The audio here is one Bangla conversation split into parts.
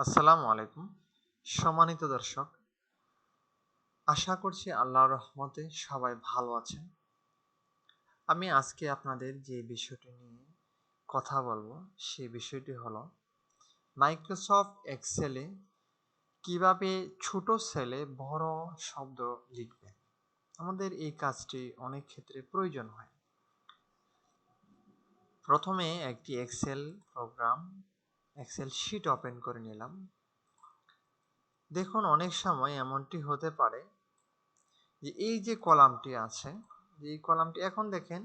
আসসালামু আলাইকুম সম্মানিত দর্শক, আশা করছি আল্লাহর রহমতে সবাই ভালো আছেন। আমি আজকে আপনাদের যে বিষয়টি নিয়ে কথা বলবো সেই বিষয়টি হলো মাইক্রোসফট এক্সেলে কিভাবে ছোট সেলে বড় শব্দ লিখবে। আমাদের এই কাজটি অনেক ক্ষেত্রে প্রয়োজন হয়। প্রথমে একটি Excel program Excel sheet open করে নিলাম। দেখুন, অনেক সময় এমনটি হতে পারে যে এই যে কলামটি আছে, এই কলামটি এখন দেখেন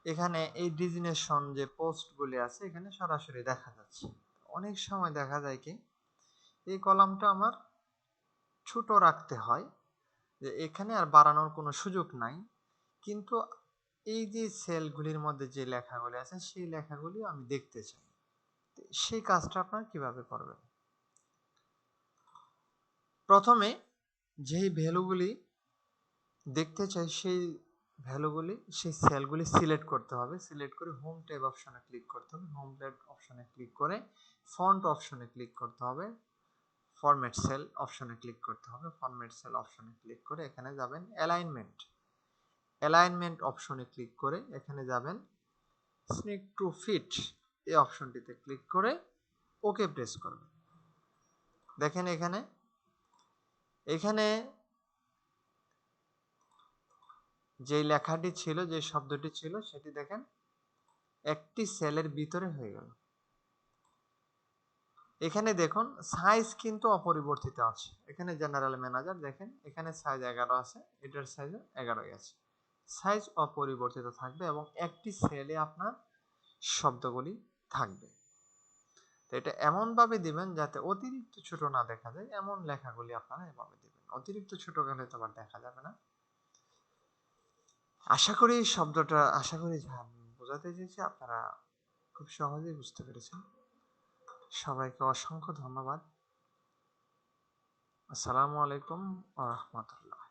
এখানে এই ডিজিনেশন যে পোস্টগুলি আছে এখানে সরাসরি দেখা যাচ্ছে। অনেক সময় দেখা যায় কি এই কলামটা আমার ছোট রাখতে হয়, যে এখানে আর বাড়ানোর কোনো সুযোগ নাই, কিন্তু এই যে সেলগুলির মধ্যে যে লেখাগুলি আছে সেই লেখাগুলি আমি দেখতে চাই। সেই কাজটা আপনারা কিভাবে করবেন? প্রথমে যেই ভ্যালুগুলি দেখতে চাই সেই ভ্যালুগুলি সেই সেলগুলি সিলেক্ট করতে হবে। সিলেক্ট করে হোম ট্যাব অপশনে ক্লিক করতে হবে। হোম ট্যাব অপশনে ক্লিক করে ফন্ট অপশনে ক্লিক করতে হবে। ফরম্যাট সেল অপশনে ক্লিক করতে হবে। ফরম্যাট সেল অপশনে ক্লিক করে এখানে যাবেন অ্যালাইনমেন্ট। অ্যালাইনমেন্ট অপশনে ক্লিক করে এখানে যাবেন স্নিক টু ফিট এই অপশনটিতে ক্লিক করে ওকে প্রেস করবেন। দেখেন এখানে এখানে যে লেখাটি ছিল, যে শব্দটি ছিল সেটি দেখেন একটি সেলের ভিতরে হয়ে গেল। এখানে দেখুন সাইজ কিন্তু অপরিবর্তিত আছে। এখানে জেনারেল ম্যানেজার দেখেন এখানে সাইজ 11 আছে, এটার সাইজও 11ই আছে। সাইজ অপরিবর্তিত থাকবে এবং একটি সেলে আপনার শব্দগুলি থাকবে। তো এটা এমনভাবে দিবেন যাতে অতিরিক্ত ছোট না দেখা যায়, এমন লেখাগুলি আপনারা এভাবে দিবেন। অতিরিক্ত ছোট গেলে তো আবার দেখা যাবে না। আশা করি বোঝাতে চেয়েছি আপনারা খুব সহজেই বুঝতে পেরেছেন। সবাইকে অসংখ্য ধন্যবাদ। আসসালামু আলাইকুম ওয়া রাহমাতুল্লাহ।